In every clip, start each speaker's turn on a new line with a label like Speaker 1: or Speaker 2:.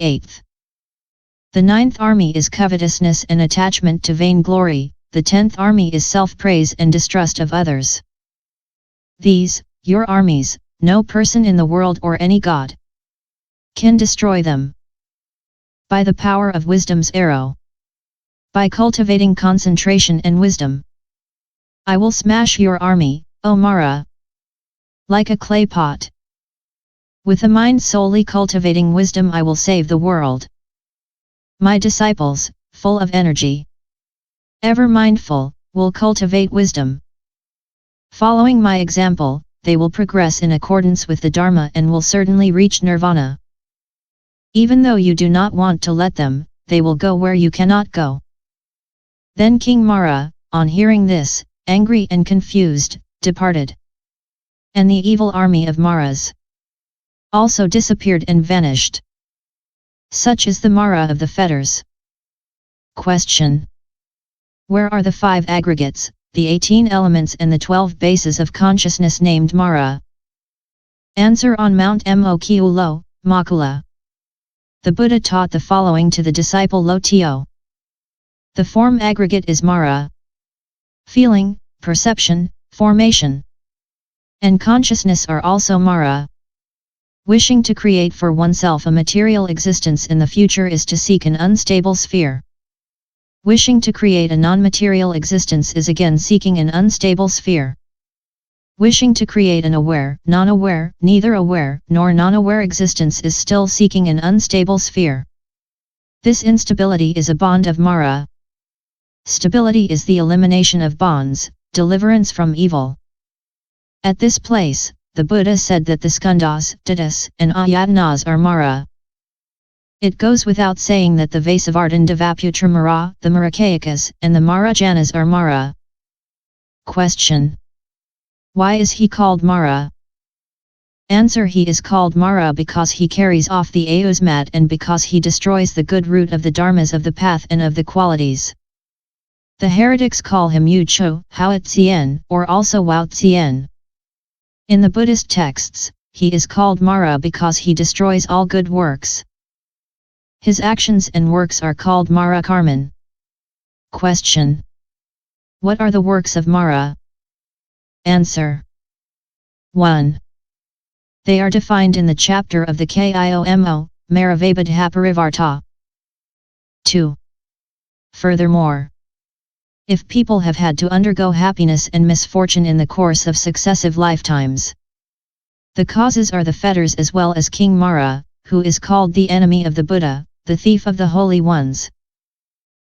Speaker 1: 8th. The 9th army is covetousness and attachment to vainglory, the 10th army is self-praise and distrust of others. These, your armies, no person in the world or any god can destroy them. By the power of wisdom's arrow. By cultivating concentration and wisdom. I will smash your army, O Mara, like a clay pot. With a mind solely cultivating wisdom I will save the world. My disciples, full of energy, ever mindful, will cultivate wisdom. Following my example, they will progress in accordance with the Dharma and will certainly reach nirvana. Even though you do not want to let them, they will go where you cannot go. Then King Mara, on hearing this, angry and confused, departed. And the evil army of Maras also disappeared and vanished. Such is the Mara of the fetters. Question. Where are the 5 aggregates, the 18 elements and the 12 bases of consciousness named Mara? Answer. On Mount Mokulo, Makula. The Buddha taught the following to the disciple Lotio. The form aggregate is Mara. Feeling, perception, formation, and consciousness are also Mara. Wishing to create for oneself a material existence in the future is to seek an unstable sphere. Wishing to create a non-material existence is again seeking an unstable sphere. Wishing to create an aware, non-aware, neither aware nor non-aware existence is still seeking an unstable sphere. This instability is a bond of Mara. Stability is the elimination of bonds, deliverance from evil. At this place, the Buddha said that the skandhas, Treatise, and ayatanas are Mara. It goes without saying that the Vasavardhan Devaputra Mara, the Marakayakas, and the Marajanas are Mara. Question. Why is he called Mara? Answer. He is called Mara because he carries off the Ayusmat and because he destroys the good root of the dharmas of the path and of the qualities. The heretics call him Yucho, Hao-Tsien, or also Wao-Tsien. In the Buddhist texts, he is called Mara because he destroys all good works. His actions and works are called Mara Karman. Question. What are the works of Mara? Answer. 1. They are defined in the chapter of the Kiomo, Maravabadhaparivarta. 2. Furthermore, if people have had to undergo happiness and misfortune in the course of successive lifetimes, the causes are the fetters as well as King Mara, who is called the enemy of the Buddha, the thief of the holy ones.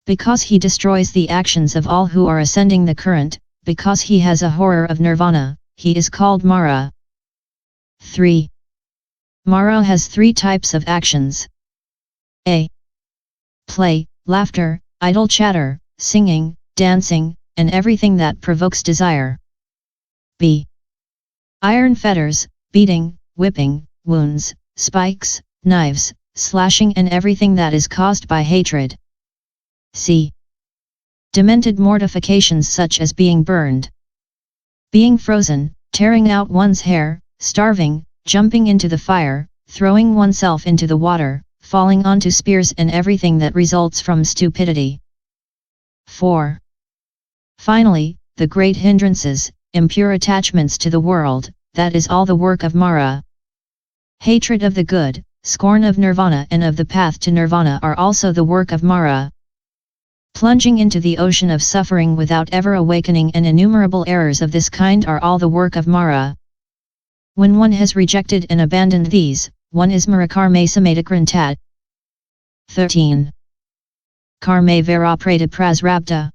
Speaker 1: Because he destroys the actions of all who are ascending the current, because he has a horror of nirvana, he is called Mara. 3. Mara has 3 types of actions. A. Play, laughter, idle chatter, singing, dancing, and everything that provokes desire. B. Iron fetters, beating, whipping, wounds, spikes, knives, slashing and everything that is caused by hatred. C. Demented mortifications such as being burned, being frozen, tearing out one's hair, starving, jumping into the fire, throwing oneself into the water, falling onto spears and everything that results from stupidity. 4. Finally, the great hindrances, impure attachments to the world, that is all the work of Mara. Hatred of the good, scorn of nirvana and of the path to nirvana are also the work of Mara. Plunging into the ocean of suffering without ever awakening and innumerable errors of this kind are all the work of Mara. When one has rejected and abandoned these, one is Marakarma Samadikrantat. 13. Karma Varaprata Prasrabdha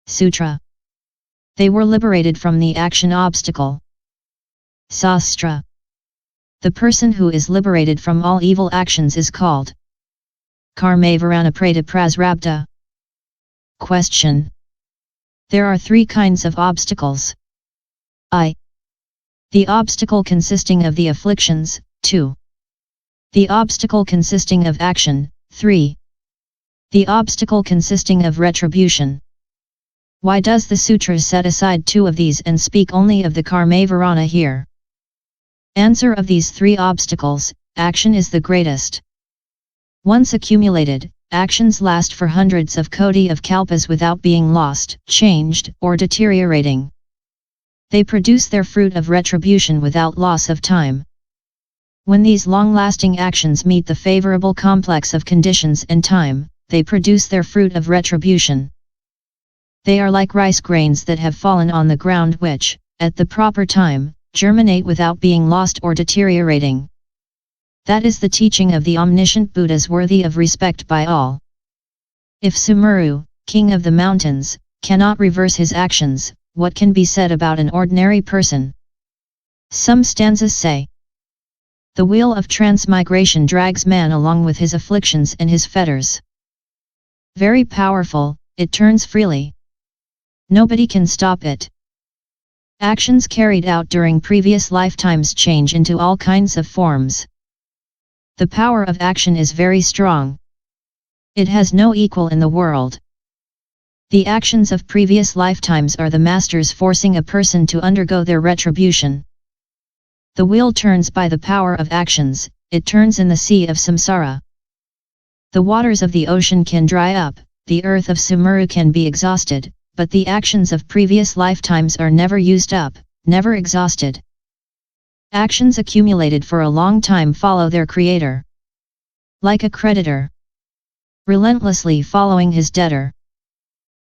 Speaker 1: Sutra. They were liberated from the action obstacle. Sastra. The person who is liberated from all evil actions is called Karma Varanaprata Prasrabdha. Question. There are 3 kinds of obstacles. I. The obstacle consisting of the afflictions. 2. The obstacle consisting of action. 3. The obstacle consisting of retribution. Why does the Sutras set aside 2 of these and speak only of the Karma Varana here? Answer. Of these 3 obstacles, action is the greatest. Once accumulated, actions last for hundreds of koti of kalpas without being lost, changed, or deteriorating. They produce their fruit of retribution without loss of time. When these long-lasting actions meet the favorable complex of conditions and time, they produce their fruit of retribution. They are like rice grains that have fallen on the ground which, at the proper time, germinate without being lost or deteriorating. That is the teaching of the omniscient Buddhas worthy of respect by all. If Sumeru, king of the mountains, cannot reverse his actions, what can be said about an ordinary person? Some stanzas say, "The wheel of transmigration drags man along with his afflictions and his fetters. Very powerful, it turns freely. Nobody can stop it. Actions carried out during previous lifetimes change into all kinds of forms. The power of action is very strong. It has no equal in the world. The actions of previous lifetimes are the masters forcing a person to undergo their retribution. The wheel turns by the power of actions, it turns in the sea of samsara. The waters of the ocean can dry up, the earth of sumeru can be exhausted, but the actions of previous lifetimes are never used up, never exhausted. Actions accumulated for a long time follow their creator. Like a creditor, relentlessly following his debtor.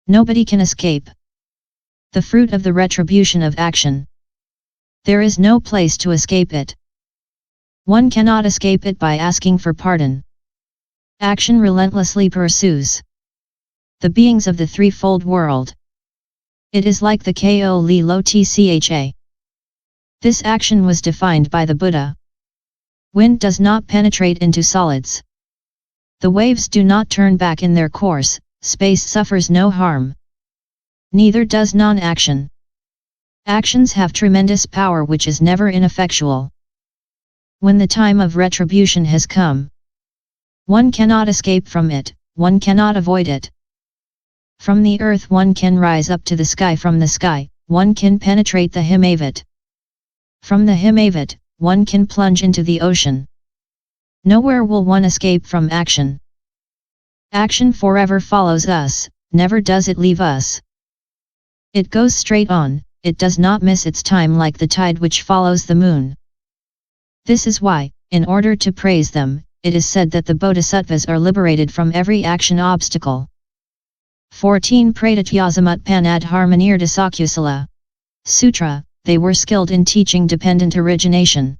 Speaker 1: Nobody can escape the fruit of the retribution of action. There is no place to escape it. One cannot escape it by asking for pardon. Action relentlessly pursues the beings of the threefold world. It is like the ko li lo tcha. This action was defined by the Buddha. Wind does not penetrate into solids. The waves do not turn back in their course, space suffers no harm. Neither does non-action. Actions have tremendous power which is never ineffectual. When the time of retribution has come, one cannot escape from it, one cannot avoid it. From the earth one can rise up to the sky, from the sky, one can penetrate the Himavat. From the Himavat, one can plunge into the ocean. Nowhere will one escape from action. Action forever follows us, never does it leave us. It goes straight on, it does not miss its time like the tide which follows the moon. This is why, in order to praise them, it is said that the Bodhisattvas are liberated from every action obstacle. 14 Pradatyazamut Panad Harmonir Dasakusala. Sutra, they were skilled in teaching dependent origination.